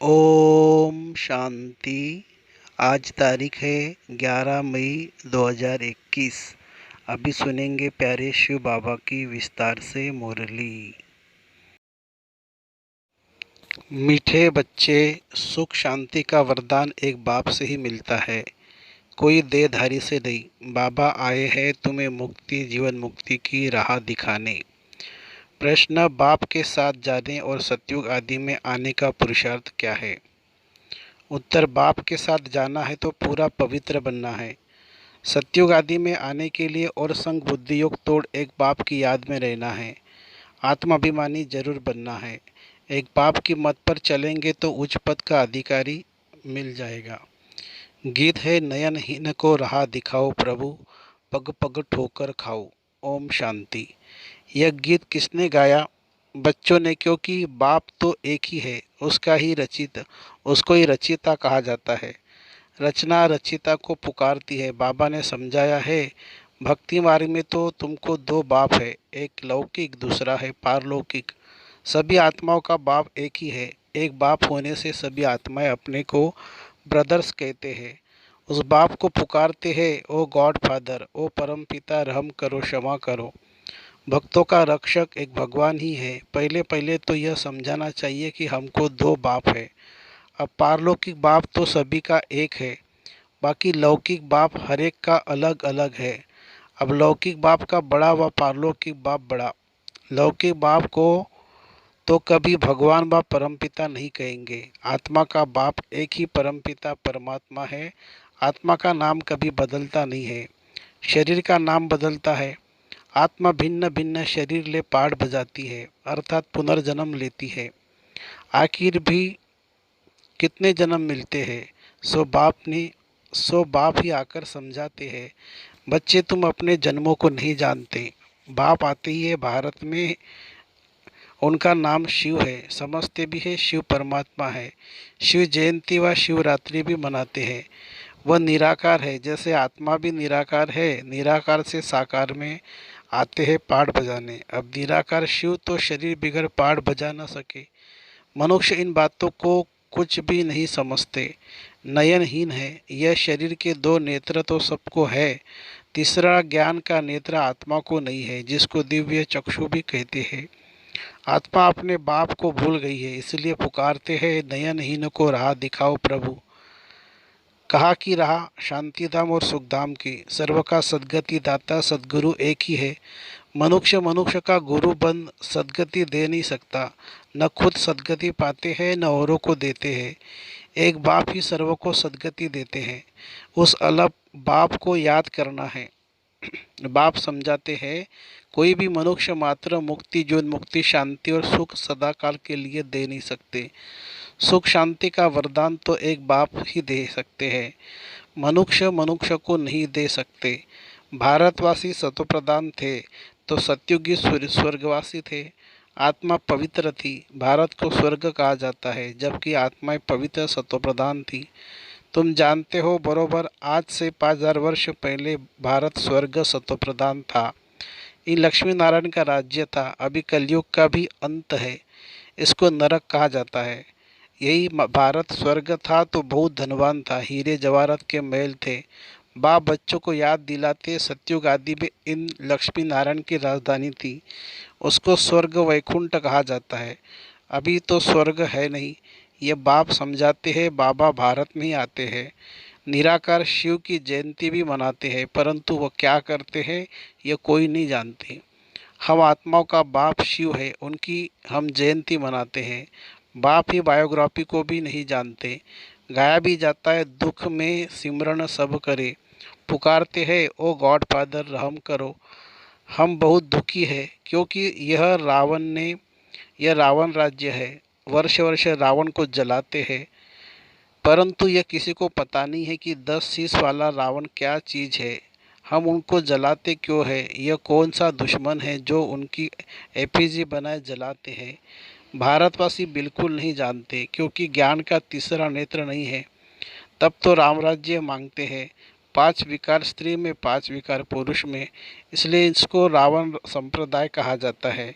ओम शांति। आज तारीख है 11 मई 2021। अभी सुनेंगे प्यारे शिव बाबा की विस्तार से मुरली। मीठे बच्चे, सुख शांति का वरदान एक बाप से ही मिलता है, कोई देहधारी से नहीं। बाबा आए हैं तुम्हें मुक्ति, जीवन मुक्ति की राह दिखाने। प्रश्न, बाप के साथ जाने और सतयुग आदि में आने का पुरुषार्थ क्या है? उत्तर, बाप के साथ जाना है तो पूरा पवित्र बनना है। सतयुग आदि में आने के लिए और संग बुद्धि योग तोड़ एक बाप की याद में रहना है। आत्माभिमानी जरूर बनना है। एक बाप की मत पर चलेंगे तो उच्च पद का अधिकारी मिल जाएगा। गीत है, नयनहीन को राह दिखाओ प्रभु, पग पग ठोकर खाओ। ओम शांति। यह गीत किसने गाया? बच्चों ने, क्योंकि बाप तो एक ही है, उसको ही रचिता कहा जाता है। रचना रचिता को पुकारती है। बाबा ने समझाया है, भक्ति मार्ग में तो तुमको दो बाप है, एक लौकिक, दूसरा है पारलौकिक। सभी आत्माओं का बाप एक ही है। एक बाप होने से सभी आत्माएं अपने को ब्रदर्स कहते हैं। उस बाप को पुकारते हैं, ओ गॉड फादर, ओ परम पिता, रहम करो, क्षमा करो। भक्तों का रक्षक एक भगवान ही है। पहले पहले तो यह समझाना चाहिए कि हमको दो बाप है। अब पारलौकिक बाप तो सभी का एक है, बाकी लौकिक बाप हर एक का अलग अलग है। अब लौकिक बाप का बड़ा व पारलौकिक बाप बड़ा। लौकिक बाप को तो कभी भगवान व परमपिता नहीं कहेंगे। आत्मा का बाप एक ही परमपिता परमात्मा है। आत्मा का नाम कभी बदलता नहीं है, शरीर का नाम बदलता है। आत्मा भिन्न भिन्न शरीर ले पाठ बजाती है, अर्थात पुनर्जन्म लेती है। आखिर भी कितने जन्म मिलते हैं, सो बाप ही आकर समझाते हैं। बच्चे, तुम अपने जन्मों को नहीं जानते। बाप आते ही है भारत में, उनका नाम शिव है। समझते भी है शिव परमात्मा है। शिव जयंती व शिवरात्रि भी मनाते हैं। वह निराकार है, जैसे आत्मा भी निराकार है। निराकार से साकार में आते हैं पाठ बजाने। अब निराकार शिव तो शरीर बिगड़ पाठ बजा न सके। मनुष्य इन बातों को कुछ भी नहीं समझते। नयनहीन है, यह शरीर के दो नेत्र तो सबको है, तीसरा ज्ञान का नेत्र आत्मा को नहीं है, जिसको दिव्य चक्षु भी कहते हैं। आत्मा अपने बाप को भूल गई है, इसलिए पुकारते हैं, नयनहीन को राह दिखाओ प्रभु। कहा कि राह शांतिधाम और सुखधाम की। सर्व का सद्गति दाता सद्गुरु एक ही है। मनुष्य मनुष्य का गुरु बन सद्गति दे नहीं सकता। न खुद सद्गति पाते हैं, न औरों को देते हैं। एक बाप ही सर्व को सद्गति देते हैं। उस अलग बाप को याद करना है। बाप समझाते हैं, कोई भी मनुष्य मात्र मुक्ति, जीवन मुक्ति, शांति और सुख सदाकाल के लिए दे नहीं सकते। सुख शांति का वरदान तो एक बाप ही दे सकते हैं, मनुष्य मनुष्य को नहीं दे सकते। भारतवासी सतोप्रधान थे तो सतयुगी स्वर्गवासी थे। आत्मा पवित्र थी, भारत को स्वर्ग कहा जाता है, जबकि आत्माएं पवित्र सतोप्रधान थी। तुम जानते हो बरोबर, आज से 5000 वर्ष पहले भारत स्वर्ग सतोप्रधान था। ये लक्ष्मी नारायण का राज्य था। अभी कलयुग का भी अंत है, इसको नरक कहा जाता है। यही भारत स्वर्ग था तो बहुत धनवान था, हीरे जवाहरात के महल थे। बाप बच्चों को याद दिलाते, सतयुग आदि में इन लक्ष्मी नारायण की राजधानी थी, उसको स्वर्ग वैकुंठ कहा जाता है। अभी तो स्वर्ग है नहीं, ये बाप समझाते हैं। बाबा भारत में ही आते हैं। निराकार शिव की जयंती भी मनाते हैं, परंतु वह क्या करते हैं ये कोई नहीं जानते। हम आत्माओं का बाप शिव है, उनकी हम जयंती मनाते हैं। बाप ही बायोग्राफी को भी नहीं जानते। गाया भी जाता है, दुख में सिमरन सब करे, पुकारते हैं, ओ गॉड फादर रहम करो। हम बहुत दुखी है, क्योंकि यह रावण राज्य है। वर्ष वर्ष रावण को जलाते हैं, परंतु यह किसी को पता नहीं है कि 10 शीश वाला रावण क्या चीज़ है। हम उनको जलाते क्यों है? यह कौन सा दुश्मन है जो उनकी एफिजी बनाए जलाते हैं? भारतवासी बिल्कुल नहीं जानते, क्योंकि ज्ञान का तीसरा नेत्र नहीं है। तब तो राम राज्य मांगते हैं। 5 विकार स्त्री में, 5 विकार पुरुष में, इसलिए इसको रावण संप्रदाय कहा जाता है।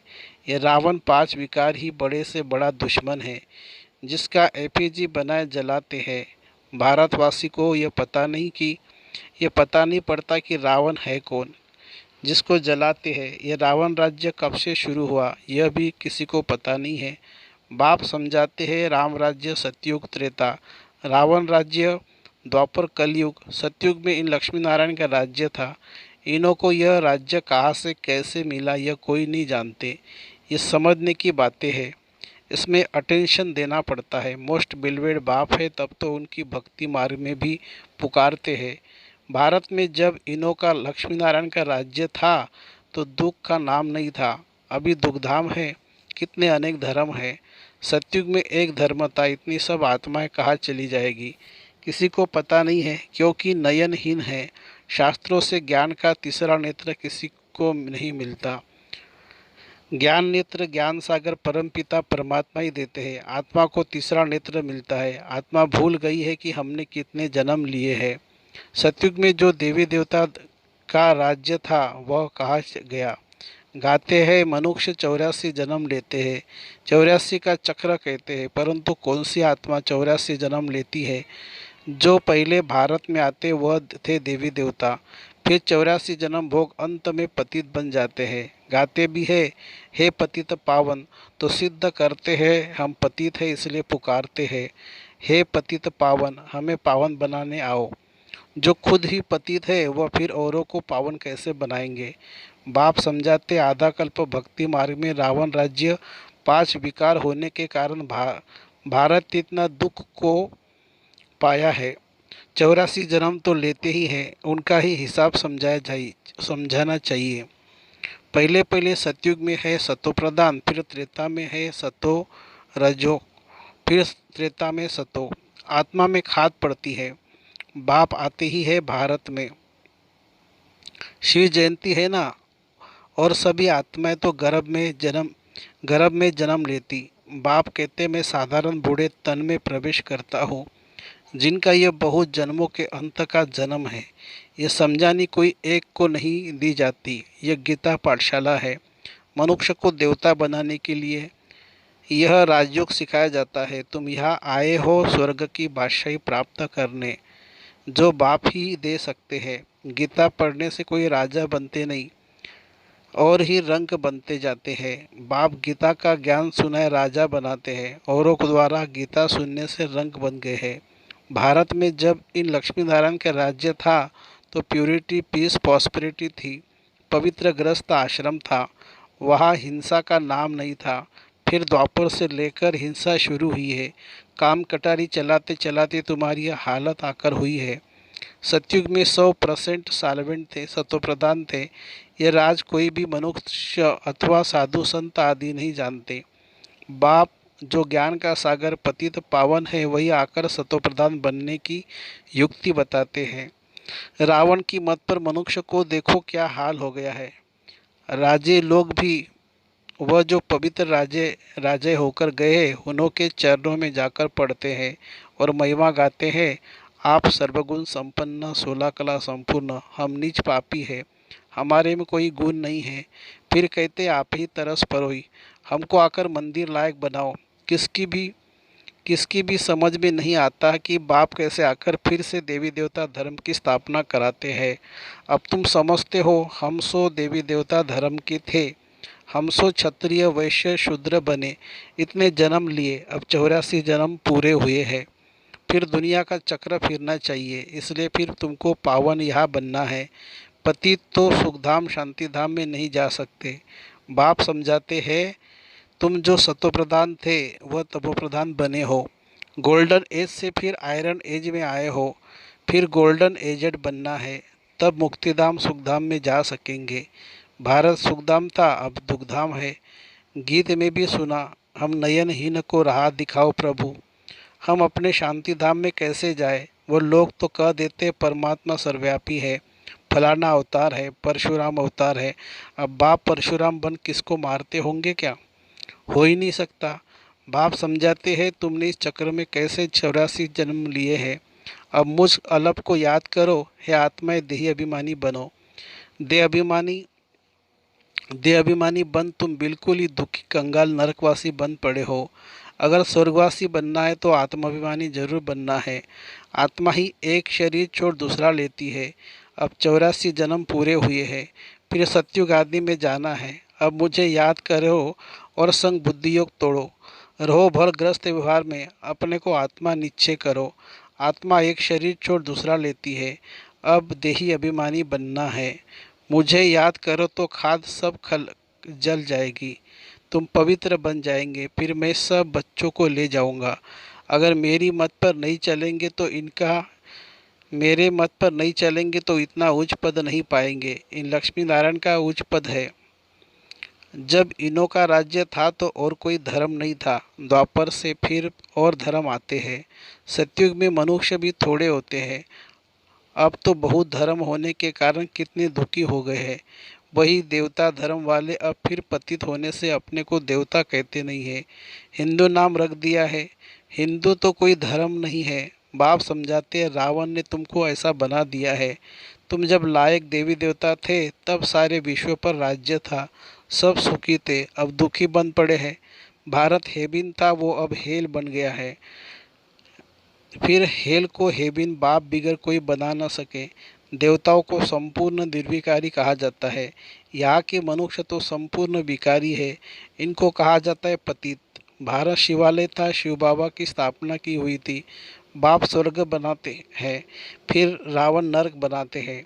यह रावण 5 विकार ही बड़े से बड़ा दुश्मन है। जिसका एफिजी बनाए जलाते हैं। भारतवासी को ये पता नहीं पड़ता कि रावण है कौन, जिसको जलाते हैं। ये रावण राज्य कब से शुरू हुआ यह भी किसी को पता नहीं है। बाप समझाते हैं राम राज्य सतयुग त्रेता, रावण राज्य द्वापर कलयुग। सतयुग में इन लक्ष्मी नारायण का राज्य था। इन्हों को यह राज्य कहाँ से कैसे मिला यह कोई नहीं जानते। ये समझने की बातें हैं, इसमें अटेंशन देना पड़ता है। मोस्ट बिलवेड बाप है तब तो उनकी भक्ति मार्ग में भी पुकारते हैं। भारत में जब इन्हों का लक्ष्मी नारायण का राज्य था तो दुख का नाम नहीं था। अभी दुखधाम है, कितने अनेक धर्म है। सतयुग में एक धर्म था, इतनी सब आत्माएं कहाँ चली जाएगी किसी को पता नहीं है, क्योंकि नयनहीन है। शास्त्रों से ज्ञान का तीसरा नेत्र किसी को नहीं मिलता। ज्ञान नेत्र ज्ञान सागर परमपिता परमात्मा ही देते हैं। आत्मा को तीसरा नेत्र मिलता है। आत्मा भूल गई है कि हमने कितने जन्म लिए हैं। सतयुग में जो देवी देवता का राज्य था वह कहाँ गया। गाते हैं मनुष्य 84 जन्म लेते हैं, 84 का चक्र कहते हैं, परंतु कौन सी आत्मा 84 जन्म लेती है। जो पहले भारत में आते वह थे देवी देवता, फिर 84 जन्म भोग अंत में पतित बन जाते हैं। गाते भी है हे पतित पावन, तो सिद्ध करते हैं हम पतित है इसलिए पुकारते हैं हे पतित पावन, हमें पावन बनाने आओ। जो खुद ही पतित है वह फिर औरों को पावन कैसे बनाएंगे। बाप समझाते आधा कल्प भक्ति मार्ग में रावण राज्य 5 विकार होने के कारण भारत इतना दुख को पाया है। 84 जन्म तो लेते ही हैं, उनका ही हिसाब समझाना चाहिए। पहले पहले सतयुग में है सतो प्रधान, फिर त्रेता में है सतो रजो, फिर त्रेता में सतो। आत्मा में खाद पड़ती है। बाप आते ही है भारत में, शिव जयंती है ना, और सभी आत्माएं तो गर्भ में जन्म लेती। बाप कहते मैं साधारण बूढ़े तन में प्रवेश करता हूँ, जिनका यह बहुत जन्मों के अंत का जन्म है। यह समझानी कोई एक को नहीं दी जाती। यह गीता पाठशाला है। मनुष्य को देवता बनाने के लिए यह राजयोग सिखाया जाता है। तुम यहाँ आए हो स्वर्ग की बादशाही प्राप्त करने, जो बाप ही दे सकते हैं। गीता पढ़ने से कोई राजा बनते नहीं और ही रंक बनते जाते हैं। बाप गीता का ज्ञान सुनाए राजा बनाते हैं, औरों के द्वारा गीता सुनने से रंक बन गए हैं। भारत में जब इन लक्ष्मी नारायण का राज्य था तो प्योरिटी पीस पॉस्पेरिटी थी। पवित्र ग्रस्त आश्रम था, वहाँ हिंसा का नाम नहीं था। फिर द्वापर से लेकर हिंसा शुरू हुई है। काम कटारी चलाते चलाते तुम्हारी यह हालत आकर हुई है। सतयुग में 100% साल्वेंट थे, सतोप्रधान थे। यह राज कोई भी मनुष्य अथवा साधु संत आदि नहीं जानते। बाप जो ज्ञान का सागर पतित पावन है वही आकर सतोप्रधान बनने की युक्ति बताते हैं। रावण की मत पर मनुष्य को देखो क्या हाल हो गया है। राजे लोग भी वह जो पवित्र राजे होकर गए उन्हों के चरणों में जाकर पढ़ते हैं और महिमा गाते हैं। आप सर्वगुण संपन्न 16 कला संपूर्ण, हम नीच पापी है, हमारे में कोई गुण नहीं है। फिर कहते आप ही तरस परोई, हमको आकर मंदिर लायक बनाओ। किसकी भी समझ में नहीं आता कि बाप कैसे आकर फिर से देवी देवता धर्म की स्थापना कराते हैं। अब तुम समझते हो हम सो देवी देवता धर्म के थे, हम सो क्षत्रिय वैश्य शूद्र बने, इतने जन्म लिए, अब 84 जन्म पूरे हुए हैं। फिर दुनिया का चक्र फिरना चाहिए, इसलिए फिर तुमको पावन यहाँ बनना है। पतित तो सुखधाम शांतिधाम में नहीं जा सकते। बाप समझाते हैं तुम जो सतोप्रधान थे वह तपोप्रधान बने हो। गोल्डन एज से फिर आयरन एज में आए हो, फिर गोल्डन एजेड बनना है, तब मुक्तिधाम सुखधाम में जा सकेंगे। भारत सुखधाम था, अब दुखधाम है। गीत में भी सुना, हम नयनहीन को राह दिखाओ प्रभु, हम अपने शांति धाम में कैसे जाए। वो लोग तो कह देते परमात्मा सर्वव्यापी है, फलाना अवतार है, परशुराम अवतार है। अब बाप परशुराम बन किसको मारते होंगे क्या, हो ही नहीं सकता। बाप समझाते हैं तुमने इस चक्र में कैसे 84 जन्म लिए हैं। अब मुझ अलप को याद करो, हे आत्माएं देह अभिमानी बनो। देह अभिमानी बन तुम बिल्कुल ही दुखी कंगाल नरकवासी बन पड़े हो। अगर स्वर्गवासी बनना है तो आत्माभिमानी जरूर बनना है। आत्मा ही एक शरीर छोड़ दूसरा लेती है। अब 84 जन्म पूरे हुए हैं, फिर सत्युग आदि में जाना है। अब मुझे याद करो और संग बुद्धि योग तोड़ो। रहो भर ग्रस्त व्यवहार में, अपने को आत्मा निश्चय करो। आत्मा एक शरीर छोड़ दूसरा लेती है। अब देही अभिमानी बनना है। मुझे याद करो तो खाद सब खल जल जाएगी, तुम पवित्र बन जाएंगे। फिर मैं सब बच्चों को ले जाऊंगा। अगर मेरे मत पर नहीं चलेंगे तो इतना उच्च पद नहीं पाएंगे। इन लक्ष्मी नारायण का उच्च पद है। जब इनों का राज्य था तो और कोई धर्म नहीं था। द्वापर से फिर और धर्म आते हैं। सतयुग में मनुष्य भी थोड़े होते हैं। अब तो बहुत धर्म होने के कारण कितने दुखी हो गए हैं। वही देवता धर्म वाले अब फिर पतित होने से अपने को देवता कहते नहीं है, हिंदू नाम रख दिया है। हिंदू तो कोई धर्म नहीं है। बाप समझाते हैं रावण ने तुमको ऐसा बना दिया है। तुम जब लायक देवी देवता थे तब सारे विश्व पर राज्य था, सब सुखी थे। अब दुखी बन पड़े हैं। भारत हेबिन था, वो अब हेल बन गया है। फिर हेल को हेबिन बाप बिगर कोई बना न सके। देवताओं को संपूर्ण निर्विकारी कहा जाता है। यहाँ के मनुष्य तो संपूर्ण विकारी है। इनको कहा जाता है पतित। भारत शिवालय था, शिव बाबा की स्थापना की हुई थी। बाप स्वर्ग बनाते हैं, फिर रावण नरक बनाते हैं।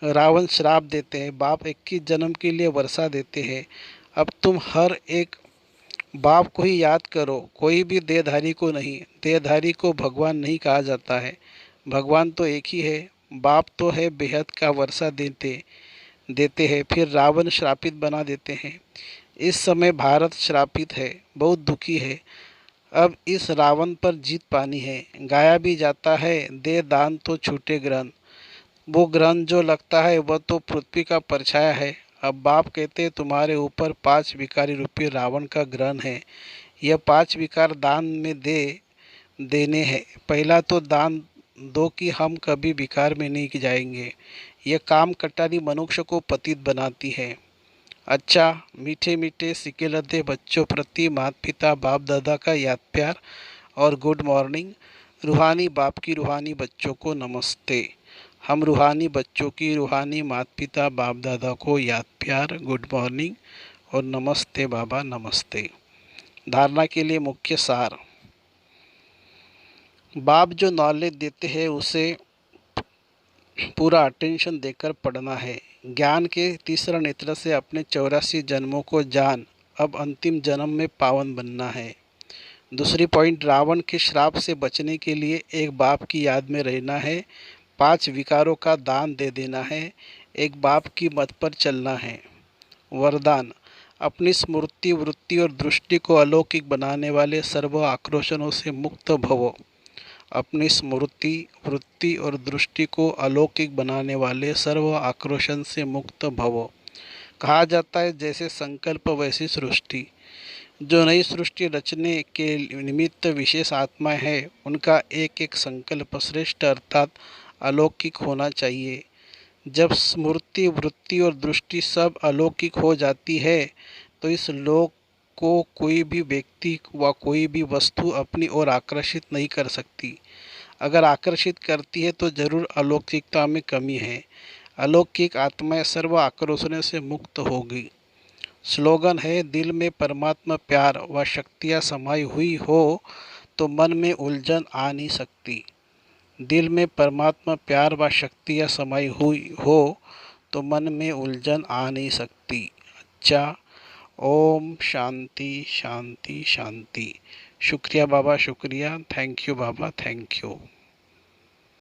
रावण श्राप देते हैं, बाप 21 जन्म के लिए वर्षा देते हैं। अब तुम हर एक बाप को ही याद करो, कोई भी देहधारी को नहीं। देहधारी को भगवान नहीं कहा जाता है, भगवान तो एक ही है। बाप तो है बेहद का वर्षा देते देते हैं, फिर रावण श्रापित बना देते हैं। इस समय भारत श्रापित है, बहुत दुखी है। अब इस रावण पर जीत पानी है। गाया भी जाता है, दे दान तो छूटे ग्रहण। वो ग्रहण जो लगता है वह तो पृथ्वी का परछाया है। अब बाप कहते तुम्हारे ऊपर 5 विकारी रूपी रावण का ग्रहण है। यह 5 विकार दान में देने हैं। पहला तो दान दो कि हम कभी विकार में नहीं जाएंगे। यह काम कटारी मनुष्य को पतित बनाती है। अच्छा, मीठे मीठे सिके लद्दे बच्चों प्रति माता पिता बाप दादा का याद प्यार और गुड मॉर्निंग। रूहानी बाप की रूहानी बच्चों को नमस्ते। हम रूहानी बच्चों की रूहानी माता पिता बाप दादा को याद प्यार, गुड मॉर्निंग और नमस्ते बाबा नमस्ते। धारणा के लिए मुख्य सार। बाप जो नॉलेज देते हैं उसे पूरा अटेंशन देकर पढ़ना है। ज्ञान के तीसरा नेत्र से अपने 84 जन्मों को जान, अब अंतिम जन्म में पावन बनना है। दूसरी पॉइंट, रावण के श्राप से बचने के लिए एक बाप की याद में रहना है। 5 विकारों का दान दे देना है। एक बाप की मत पर चलना है। वरदान, अपनी स्मृति वृत्ति और दृष्टि को अलौकिक बनाने वाले सर्व आक्रोशनों से मुक्त भवो। अपनी स्मृति वृत्ति और दृष्टि को अलौकिक बनाने वाले सर्व आक्रोशन से मुक्त भवो। कहा जाता है जैसे संकल्प वैसी सृष्टि। जो नई सृष्टि रचने के निमित्त विशेष आत्मा है, उनका एक एक संकल्प श्रेष्ठ अर्थात अलौकिक होना चाहिए। जब स्मृति वृत्ति और दृष्टि सब अलौकिक हो जाती है तो इस लोक को कोई भी व्यक्ति व कोई भी वस्तु अपनी ओर आकर्षित नहीं कर सकती। अगर आकर्षित करती है तो जरूर अलौकिकता में कमी है। अलौकिक आत्माएं सर्व आक्रोशों से मुक्त होगी। स्लोगन है, दिल में परमात्मा प्यार व शक्तियाँ समाई हुई हो तो मन में उलझन आ नहीं सकती। दिल में परमात्मा प्यार व शक्तियाँ समाई हुई हो तो मन में उलझन आ नहीं सकती। अच्छा, ओम शांति शांति शांति। शुक्रिया बाबा, शुक्रिया। Thank you Baba, thank you.